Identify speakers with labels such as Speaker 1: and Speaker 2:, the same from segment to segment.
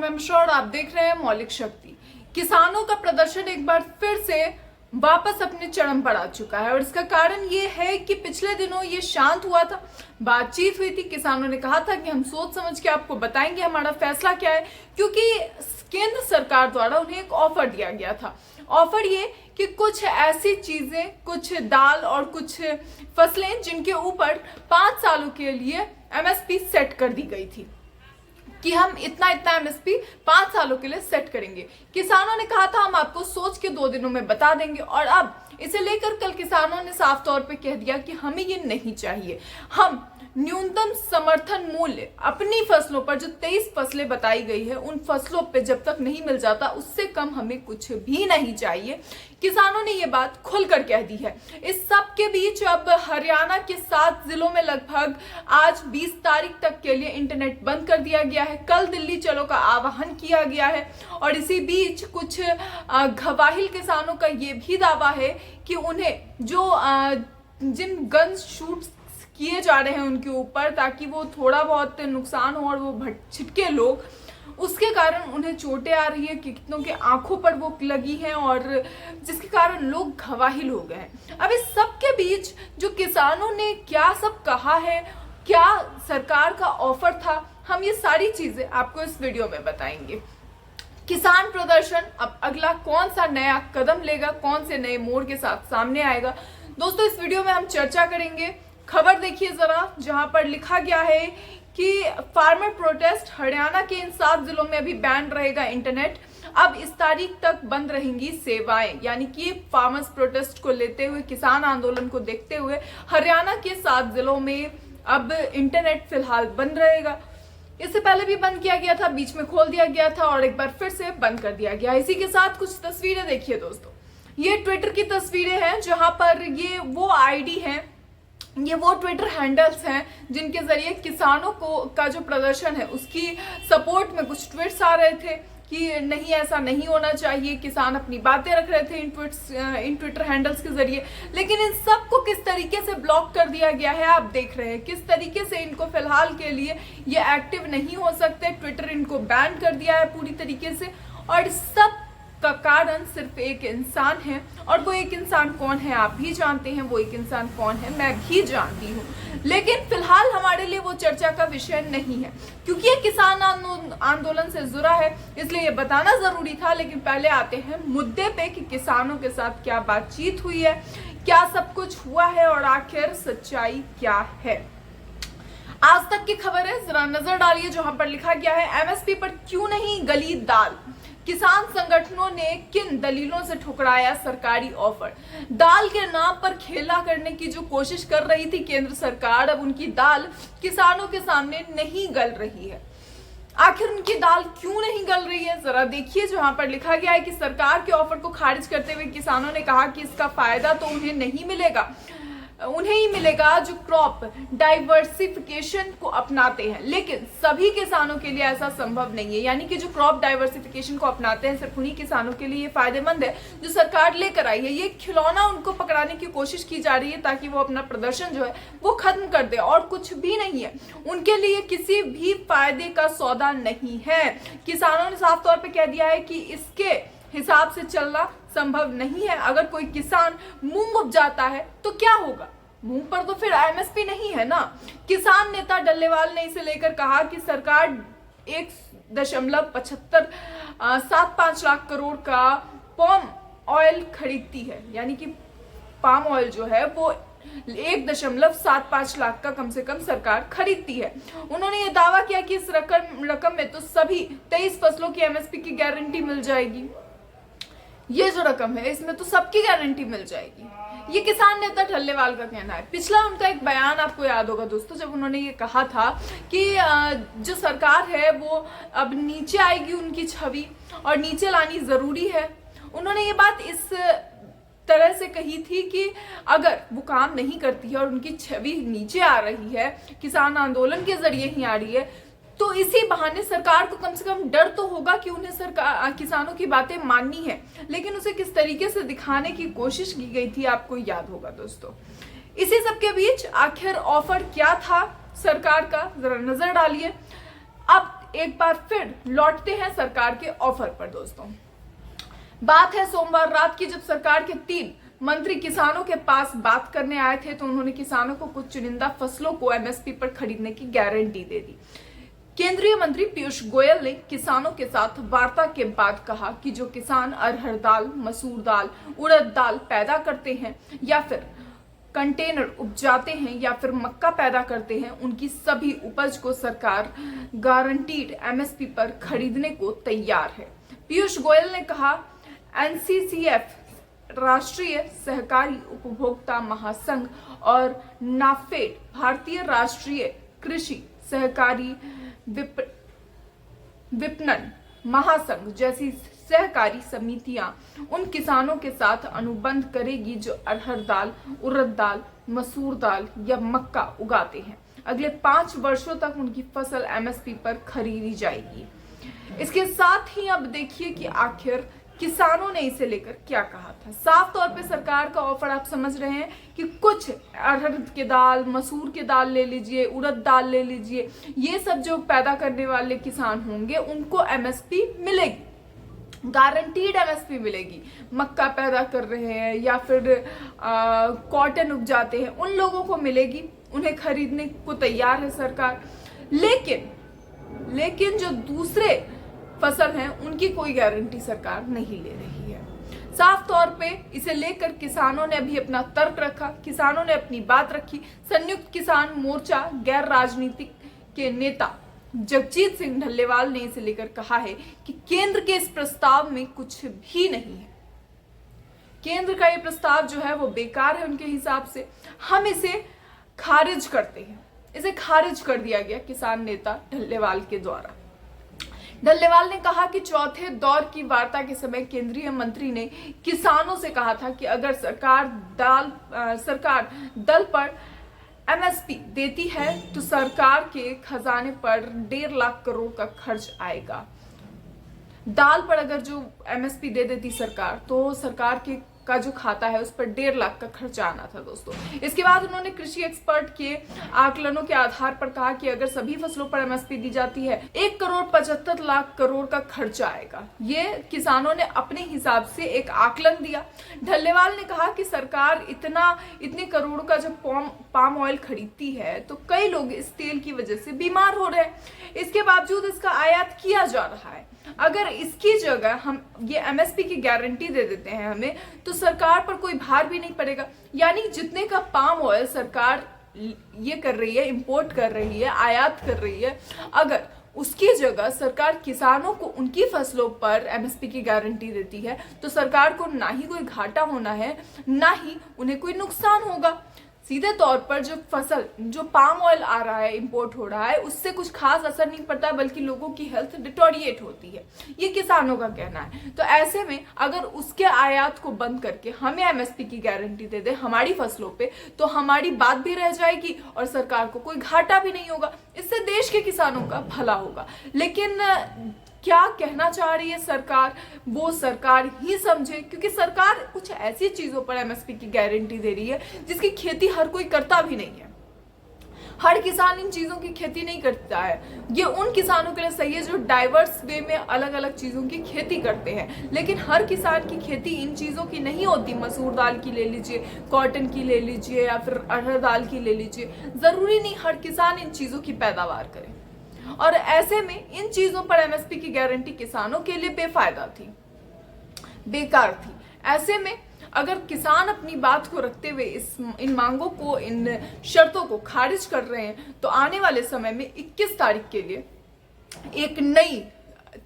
Speaker 1: नाम है मिश्रा और आप देख रहे हैं मौलिक शक्ति। किसानों का प्रदर्शन एक बार फिर से वापस अपने चरम पर आ चुका है और इसका कारण ये है कि पिछले दिनों ये शांत हुआ था, बातचीत हुई थी। किसानों ने कहा था कि हम सोच समझ के आपको बताएंगे हमारा फैसला क्या है, क्योंकि केंद्र सरकार द्वारा उन्हें एक ऑफर दिया गया था। ऑफर ये कि कुछ ऐसी चीजें, कुछ दाल और कुछ फसलें जिनके ऊपर 5 सालों के लिए एमएसपी सेट कर दी गई थी कि हम इतना इतना एमएसपी 5 सालों के लिए सेट करेंगे। किसानों ने कहा था हम आपको सोच के 2 दिनों में बता देंगे, और अब इसे लेकर कल किसानों ने साफ तौर पे कह दिया कि हमें ये नहीं चाहिए। हम न्यूनतम समर्थन मूल्य अपनी फसलों पर, जो 23 फसलें बताई गई है, उन फसलों पे जब तक नहीं मिल जाता उससे कम हमें कुछ भी नहीं चाहिए। किसानों ने ये बात खुलकर कह दी है। इस सब के बीच अब हरियाणा के 7 जिलों में लगभग आज 20 तारीख तक के लिए इंटरनेट बंद कर दिया गया है। कल दिल्ली चलो का आह्वान किया गया है और इसी बीच कुछ घबाहिल किसानों का ये भी दावा है कि उन्हें जो जिन गन शूट किए जा रहे हैं उनके ऊपर, ताकि वो थोड़ा बहुत नुकसान हो और वो छिटके लोग, उसके कारण उन्हें चोटें आ रही है, कितनों के आंखों पर वो लगी हैं और जिसके कारण लोग घबाहिल हो गए हैं। अब इस सब के बीच जो किसानों ने क्या सब कहा है, क्या सरकार का ऑफर था, हम ये सारी चीजें आपको इस वीडियो में बताएंगे। किसान प्रदर्शन अब अगला कौन सा नया कदम लेगा, कौन से नए मोड़ के साथ सामने आएगा, दोस्तों इस वीडियो में हम चर्चा करेंगे। खबर देखिए जरा, जहां पर लिखा गया है कि फार्मर प्रोटेस्ट, हरियाणा के इन 7 जिलों में अभी बैन रहेगा इंटरनेट। अब इस तारीख तक बंद रहेंगी सेवाएं, यानी कि फार्मर्स प्रोटेस्ट को लेते हुए, किसान आंदोलन को देखते हुए हरियाणा के 7 जिलों में अब इंटरनेट फिलहाल बंद रहेगा। इससे पहले भी बंद किया गया था, बीच में खोल दिया गया था और एक बार फिर से बंद कर दिया गया। इसी के साथ कुछ तस्वीरें देखिए दोस्तों, ये ट्विटर की तस्वीरें हैं जहां पर ये वो आईडी हैं, ये वो ट्विटर हैंडल्स हैं जिनके जरिए किसानों को का जो प्रदर्शन है उसकी सपोर्ट में कुछ ट्वीट्स आ रहे थे कि नहीं, ऐसा नहीं होना चाहिए। किसान अपनी बातें रख रहे थे इन ट्विटर हैंडल्स के जरिए, लेकिन इन सब को किस तरीके से ब्लॉक कर दिया गया है आप देख रहे हैं। किस तरीके से इनको फिलहाल के लिए ये एक्टिव नहीं हो सकते, ट्विटर इनको बैन कर दिया है पूरी तरीके से। और सब का कारण सिर्फ एक इंसान है, और वो एक इंसान कौन है आप भी जानते हैं, वो एक इंसान कौन है मैं भी जानती हूँ, लेकिन फिलहाल हमारे लिए वो चर्चा का विषय नहीं है क्योंकि ये किसान आंदोलन से जुड़ा है, इसलिए ये बताना जरूरी था। लेकिन पहले आते हैं मुद्दे पे कि किसानों के साथ क्या बातचीत हुई है, क्या सब कुछ हुआ है और आखिर सच्चाई क्या है। आज तक की खबर है, जरा नजर डालिए, जहां पर लिखा गया है एमएसपी पर क्यों नहीं गली दाल, किसान संगठनों ने किन दलीलों से ठुकराया सरकारी ऑफर। दाल के नाम पर खेला करने की जो कोशिश कर रही थी केंद्र सरकार, अब उनकी दाल किसानों के सामने नहीं गल रही है। आखिर उनकी दाल क्यों नहीं गल रही है, जरा देखिए, जहां पर लिखा गया है कि सरकार के ऑफर को खारिज करते हुए किसानों ने कहा कि इसका फायदा तो उन्हें नहीं मिलेगा, उन्हें ही मिलेगा जो क्रॉप डाइवर्सिफिकेशन को अपनाते हैं। लेकिन सभी किसानों के लिए ऐसा संभव नहीं है, यानी कि जो क्रॉप डाइवर्सिफिकेशन को अपनाते हैं सिर्फ उन्हीं किसानों के लिए ये फायदेमंद है जो सरकार लेकर आई है। ये खिलौना उनको पकड़ाने की कोशिश की जा रही है ताकि वो अपना प्रदर्शन जो है वो खत्म कर दे, और कुछ भी नहीं है। उनके लिए किसी भी फायदे का सौदा नहीं है। किसानों ने साफ तौर पर कह दिया है कि इसके हिसाब से चलना संभव नहीं है। अगर कोई किसान मूंग उपजाता है तो क्या होगा, मूंग पर तो फिर एमएसपी नहीं है ना। किसान नेता डल्लेवाल ने इसे लेकर कहा कि सरकार 1.75 लाख करोड़ का पाम ऑयल खरीदती है, यानी कि पाम ऑयल जो है वो 1.75 लाख का कम से कम सरकार खरीदती है। उन्होंने ये दावा किया कि इस रकम में तो सभी 23 फसलों की एमएसपी की गारंटी मिल जाएगी। ये जो रकम है इसमें तो सबकी गारंटी मिल जाएगी, ये किसान नेता डल्लेवाल का कहना है। पिछला उनका एक बयान आपको याद होगा दोस्तों, जब उन्होंने ये कहा था कि जो सरकार है वो अब नीचे आएगी, उनकी छवि और नीचे लानी जरूरी है। उन्होंने ये बात इस तरह से कही थी कि अगर वो काम नहीं करती है और उनकी छवि नीचे आ रही है, किसान आंदोलन के जरिए ही आ रही है, तो इसी बहाने सरकार को कम से कम डर तो होगा कि उन्हें सरकार किसानों की बातें माननी है। लेकिन उसे किस तरीके से दिखाने की कोशिश की गई थी आपको याद होगा दोस्तों। इसी सब के बीच आखिर ऑफर क्या था सरकार का, जरा नजर डालिए। अब अब एक बार फिर लौटते हैं सरकार के ऑफर पर दोस्तों। बात है सोमवार रात की, जब सरकार के 3 मंत्री किसानों के पास बात करने आए थे तो उन्होंने किसानों को कुछ चुनिंदा फसलों को एमएसपी पर खरीदने की गारंटी दे दी। केंद्रीय मंत्री पीयूष गोयल ने किसानों के साथ वार्ता के बाद कहा कि जो किसान अरहर दाल, मसूर दाल, उड़द दाल पैदा करते हैं या फिर कंटेनर उपजाते हैं या फिर मक्का पैदा करते हैं, उनकी सभी उपज को सरकार गारंटीड एमएसपी पर खरीदने को तैयार है। पीयूष गोयल ने कहा, एनसीसीएफ, राष्ट्रीय सहकारी उपभोक्ता महासंघ और नाफेड, भारतीय राष्ट्रीय कृषि सहकारी विपणन महासंघ जैसी सहकारी समितियां उन किसानों के साथ अनुबंध करेगी जो अरहर दाल, उड़द दाल, मसूर दाल या मक्का उगाते हैं। अगले 5 वर्षों तक उनकी फसल एमएसपी पर खरीदी जाएगी। इसके साथ ही अब देखिए कि आखिर किसानों ने इसे लेकर क्या कहा था। साफ तौर पे सरकार का ऑफर आप समझ रहे हैं कि कुछ अरहर के दाल, मसूर के दाल ले लीजिए, उड़द दाल ले लीजिए, ये सब जो पैदा करने वाले किसान होंगे उनको एमएसपी मिलेगी, गारंटीड एमएसपी मिलेगी। मक्का पैदा कर रहे हैं या फिर कॉटन उपजाते हैं, उन लोगों को मिलेगी, उन्हें खरीदने को तैयार है सरकार। लेकिन जो दूसरे फसल हैं उनकी कोई गारंटी सरकार नहीं ले रही है। साफ तौर पे इसे लेकर किसानों ने अभी अपना तर्क रखा, किसानों ने अपनी बात रखी। संयुक्त किसान मोर्चा गैर राजनीतिक के नेता जगजीत सिंह ढल्लेवाल ने इसे लेकर कहा है कि केंद्र के इस प्रस्ताव में कुछ भी नहीं है, केंद्र का ये प्रस्ताव जो है वो बेकार है उनके हिसाब से, हम इसे खारिज करते हैं। इसे खारिज कर दिया गया किसान नेता ढल्लेवाल के द्वारा। ढल्लेवाल ने कहा कि चौथे दौर की वार्ता के समय केंद्रीय मंत्री ने किसानों से कहा था कि अगर सरकार दल पर एमएसपी देती है तो सरकार के खजाने पर 1.5 लाख करोड़ का खर्च आएगा। दाल पर अगर जो एमएसपी दे देती सरकार तो सरकार का जो खाता है उस पर 1.5 लाख का खर्चा आना था दोस्तों। इसके बाद उन्होंने कृषि एक्सपर्ट के आकलनों के आधार पर कहा कि अगर सभी फसलों पर एमएसपी दी जाती है 1,75 करोड़ का खर्चा आएगा। ये किसानों ने अपने हिसाब से एक आकलन दिया। ढल्लेवाल ने कहा कि सरकार इतने करोड़ का जब पाम ऑयल खरीदती है तो कई लोग इस तेल की वजह से बीमार हो रहे हैं, इसके बावजूद इसका आयात किया जा रहा है। अगर इसकी जगह हम ये एमएसपी की गारंटी दे देते हैं हमें, तो सरकार पर कोई भार भी नहीं पड़ेगा। यानी जितने का पाम ऑयल सरकार ये कर रही है, इंपोर्ट कर रही है, आयात कर रही है, अगर उसकी जगह सरकार किसानों को उनकी फसलों पर एमएसपी की गारंटी देती है तो सरकार को ना ही कोई घाटा होना है, ना ही उन्हें कोई नुकसान होगा। सीधे तौर पर जो पाम ऑयल आ रहा है, इंपोर्ट हो रहा है, उससे कुछ खास असर नहीं पड़ता, बल्कि लोगों की हेल्थ डिटोरिएट होती है, ये किसानों का कहना है। तो ऐसे में अगर उसके आयात को बंद करके हमें एमएसपी की गारंटी दे दे हमारी फसलों पे, तो हमारी बात भी रह जाएगी और सरकार को कोई घाटा भी नहीं होगा। इससे देश के किसानों का भला होगा। लेकिन क्या कहना चाह रही है सरकार, वो सरकार ही समझे, क्योंकि सरकार कुछ ऐसी चीजों पर एमएसपी की गारंटी दे रही है जिसकी खेती हर कोई करता भी नहीं है। हर किसान इन चीजों की खेती नहीं करता है। ये उन किसानों के लिए सही है जो डाइवर्स वे में अलग अलग चीजों की खेती करते हैं, लेकिन हर किसान की खेती इन चीजों की नहीं होती। मसूर दाल की ले लीजिए, कॉटन की ले लीजिए या फिर अरहर दाल की ले लीजिए, जरूरी नहीं हर किसान इन चीजों की पैदावार करे। और ऐसे में इन चीजों पर एमएसपी की गारंटी किसानों के लिए बेफायदा थी, बेकार थी। ऐसे में अगर किसान अपनी बात को रखते हुए इन मांगों को, इन शर्तों को खारिज कर रहे हैं, तो आने वाले समय में 21 तारीख के लिए एक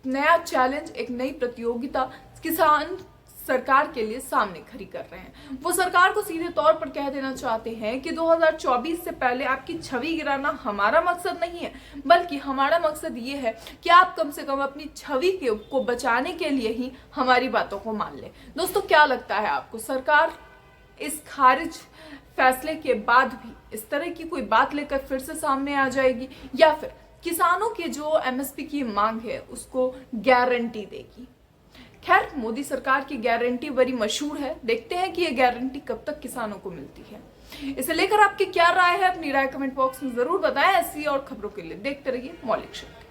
Speaker 1: नया चैलेंज, एक नई प्रतियोगिता किसान सरकार के लिए सामने खड़ी कर रहे हैं। वो सरकार को सीधे तौर पर कह देना चाहते हैं कि 2024 से पहले आपकी छवि गिराना हमारा मकसद नहीं है, बल्कि हमारा मकसद ये है कि आप कम से कम अपनी छवि को बचाने के लिए ही हमारी बातों को मान लें। दोस्तों, क्या लगता है आपको, सरकार इस खारिज फैसले के बाद भी इस तरह की कोई बात लेकर फिर से सामने आ जाएगी, या फिर किसानों के जो एमएसपी की मांग है उसको गारंटी देगी? खैर, मोदी सरकार की गारंटी बड़ी मशहूर है। देखते हैं कि ये गारंटी कब तक किसानों को मिलती है। इसे लेकर आपकी क्या राय है, अपनी राय कमेंट बॉक्स में जरूर बताएं। ऐसी और खबरों के लिए देखते रहिए मौलिक शक्ति।